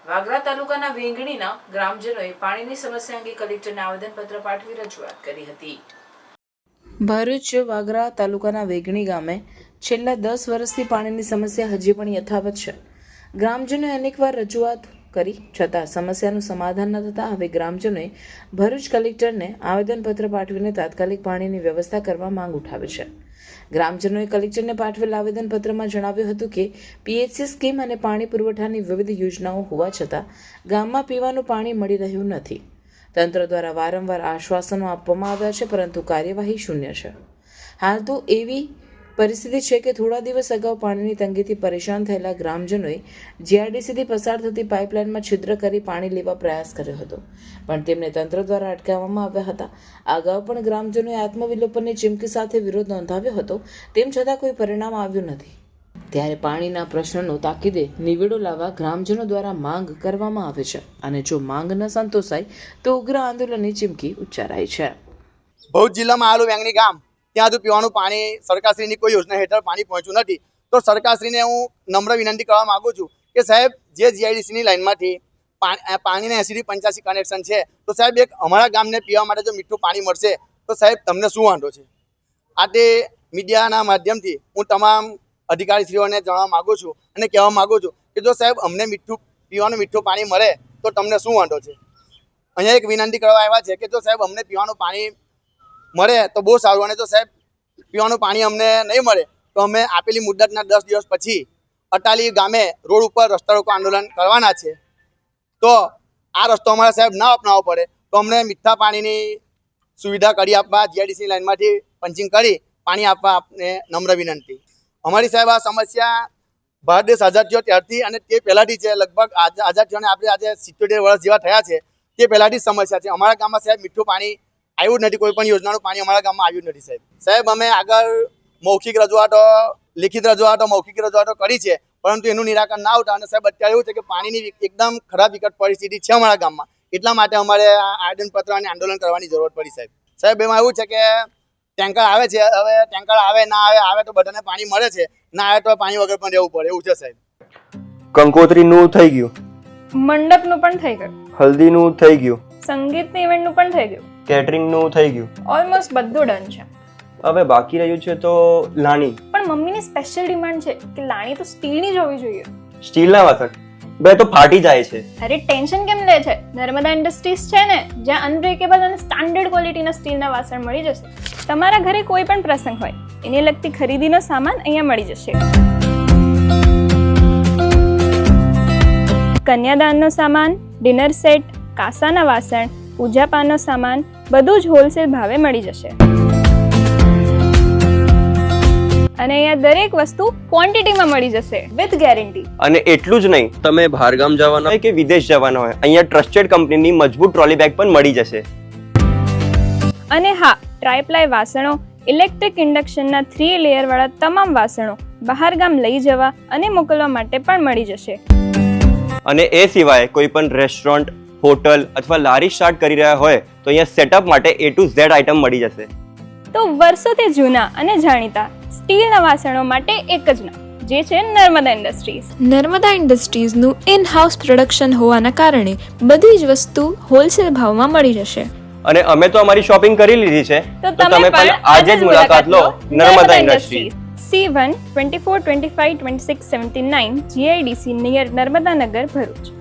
વાગરા તાલુકાના વેંગણીના ગ્રામજનોએ પાણીની સમસ્યા અંગે કલેક્ટરને આવેદનપત્ર પાઠવી રજૂઆત કરી હતી. ભરૂચ વાગરા તાલુકાના વેંગણી ગામે છેલ્લા 10 વર્ષથી પાણીની સમસ્યા હજી પણ યથાવત છે. ગ્રામજનોએ અનેકવાર રજૂઆત કરી છતાં સમસ્યાનું સમાધાન ન થતાં હવે ગ્રામજનોએ ભરૂચ કલેક્ટરને આવેદનપત્ર પાઠવીને તાત્કાલિક પાણીની વ્યવસ્થા કરવા માંગ ઉઠાવી છે. ગ્રામજનોએ કલેક્ટરને પાઠવેલ આવેદનપત્રમાં જણાવ્યું હતું કે પીએચસી સ્કીમ અને પાણી પુરવઠાની વિવિધ યોજનાઓ હોવા છતાં ગામમાં પીવાનું પાણી મળી રહ્યું નથી. તંત્ર દ્વારા વારંવાર આશ્વાસનો આપવામાં આવ્યા છે પરંતુ કાર્યવાહી શૂન્ય છે. હાલ તો એવી પરિસ્થિતિ છે કે થોડા દિવસ અગાઉ પાણીની તંગીથી પરેશાન થયેલા ગ્રામજનોએ જીઆરડીસીથી પસાર થતી પાઇપલાઇનમાં છિદ્ર કરી પાણી લેવા પ્રયાસ કર્યો હતો પણ તેમને તંત્ર દ્વારા અટકાવવામાં આવ્યા હતા. અગાઉ પણ ગ્રામજનોએ આત્મવિલોપનની ચીમકી સાથે વિરોધ નોંધાવ્યો હતો, તેમ છતાં કોઈ પરિણામ આવ્યું નથી. ત્યારે પાણીના પ્રશ્નનો તાકીદે નિવેડો લાવવા ગ્રામજનો દ્વારા માંગ કરવામાં આવે છે અને જો માંગ ન સંતોષાય તો ઉગ્ર આંદોલનની ચીમકી ઉચ્ચારાઈ છે. ભરૂચ જિલ્લામાં આવેલું વેંગણી ગામ, ત્યાં હજુ પીવાનું પાણી સરકારશ્રીની કોઈ યોજના હેઠળ પાણી પહોંચ્યું નથી. તો સરકારશ્રીને હું નમ્ર વિનંતી કરવા માગું છું કે સાહેબ, જે જીઆઈડીસીની લાઇનમાંથી પાણીના 80 થી 85 કનેક્શન છે, તો સાહેબ એક અમારા ગામને પીવા માટે જો મીઠું પાણી મળશે તો સાહેબ તમને શું વાંધો છે? આ તે મીડિયાના માધ્યમથી હું તમામ અધિકારીશ્રીઓને જણાવવા માગું છું અને કહેવા માગું છું કે જો સાહેબ અમને પીવાનું મીઠું પાણી મળે તો તમને શું વાંધો છે? અહીંયા એક વિનંતી કરવા આવ્યા છે કે જો સાહેબ અમને પીવાનું પાણી મળે તો બહુ સારું, અને જો સાહેબ પીવાનું પાણી અમને નહીં મળે તો અમે આપેલી મુદતના 10 દિવસ પછી અટાલી ગામે રોડ ઉપર રસ્તા રોકો આંદોલન કરવાના છે. તો આ રસ્તો અમારે સાહેબ ના અપનાવવો પડે તો અમને મીઠા પાણીની સુવિધા કરી આપવા જીઆઈડીસી લાઇનમાંથી પંચિંગ કરી પાણી આપવા આપને નમ્ર વિનંતી. અમારી સાહેબ આ સમસ્યા ભારત દેશ આઝાદ થયો ત્યારથી અને તે પહેલાંથી છે. લગભગ આઝાદ થયોને આપણે આજે 77 વર્ષ જેવા થયા છે. તે પહેલાંથી જ સમસ્યા છે. અમારા ગામમાં સાહેબ મીઠું પાણી આવ્યું જ નથી. કોઈ પણ યોજનાનું પાણી અમારા ગામમાં આવ્યું જ નથી સાહેબ. સાહેબ અમે આગળ મૌખિક રજૂઆતો, લિખિત રજૂઆતો, મૌખિક રજૂઆતો કરી છે પરંતુ એનું નિરાકરણ ના આવતા અને સાહેબ અત્યારે એવું છે કે પાણીની એકદમ ખરાબ વિકટ પરિસ્થિતિ છે અમારા ગામમાં. એટલા માટે અમારે આ આવેદનપત્ર અને આંદોલન કરવાની જરૂર પડી સાહેબ. સાહેબ એમાં એવું છે કે ટેન્કર આવે છે, હવે ટેન્કર આવે ના આવે તો બધાને પાણી મળે છે, ના આવે તો પાણી વગર પણ રહેવું પડે એવું છે સાહેબ. કંકોત્રીનું થઈ ગયું, મંડપનું પણ થઈ ગયું, હલ્દીનું થઈ ગયું, સંગીતની ઇવેન્ટનું પણ થઈ ગયું, કેટરિંગનું થઈ ગયું, ઓલમોસ્ટ બધું ડન છે. હવે બાકી રહ્યું છે તો લાણી. પણ મમ્મીની સ્પેશિયલ ડિમાન્ડ છે કે લાણી તો સ્ટીલની જ હોવી જોઈએ. સ્ટીલના વાસણ બે તો ફાટી જાય છે. અરે ટેન્શન કેમ લે છે? નર્મદા ઇન્ડસ્ટ્રીઝ છે ને, જ્યાં અનબ્રેકેબલ અને સ્ટાન્ડર્ડ ક્વોલિટીના સ્ટીલના વાસણ મળી જશે. તમારા ઘરે કોઈ પણ પ્રસંગ હોય એને લગતી ખરીદીનો સામાન અહીંયા મળી જશે. કન્યાદાનનો સામાન, ડિનર સેટ, કાસાના વાસણ, પૂજાપાનો સામાન બધું જ હોલસેલ ભાવે મળી જશે. અને અહીંયા દરેક વસ્તુ ક્વોન્ટિટીમાં મળી જશે વિથ ગેરંટી. અને એટલું જ નહીં, તમે બહારગામ જવાના હોય કે વિદેશ જવાના હોય, અહીંયા ટ્રસ્ટેડ કંપનીની મજબૂત ટ્રોલી બેગ પણ મળી જશે. અને હા, ટ્રાયપ્લાય વાસણો, ઇલેક્ટ્રિક ઇન્ડક્શનના 3 લેયર વાળા તમામ વાસણો બહારગામ લઈ જવા અને મોકલવા માટે પણ મળી જશે. અને એ સિવાય કોઈ પણ રેસ્ટોરન્ટ, હોટલ અથવા લારી સ્ટાર્ટ કરી રહ્યા હોય તો અહીંયા સેટઅપ માટે A to Z આઇટમ મળી જશે. તો વર્ષોથી જૂના અને જાણીતા સ્ટીલના વાસણો માટે એક જ નામ, જે છે નર્મદા ઇન્ડસ્ટ્રીઝ. નર્મદા ઇન્ડસ્ટ્રીઝનું ઇન હાઉસ પ્રોડક્શન હોવાના કારણે બધી જ વસ્તુ હોલસેલ ભાવમાં મળી જશે. અને અમે તો અમારી શોપિંગ કરી લીધી છે, તો તમે પણ આજે જ મુલાકાત લો Narmada industries. C1 24 25 26 79 GIDC near Narmadanagar, Bharuch.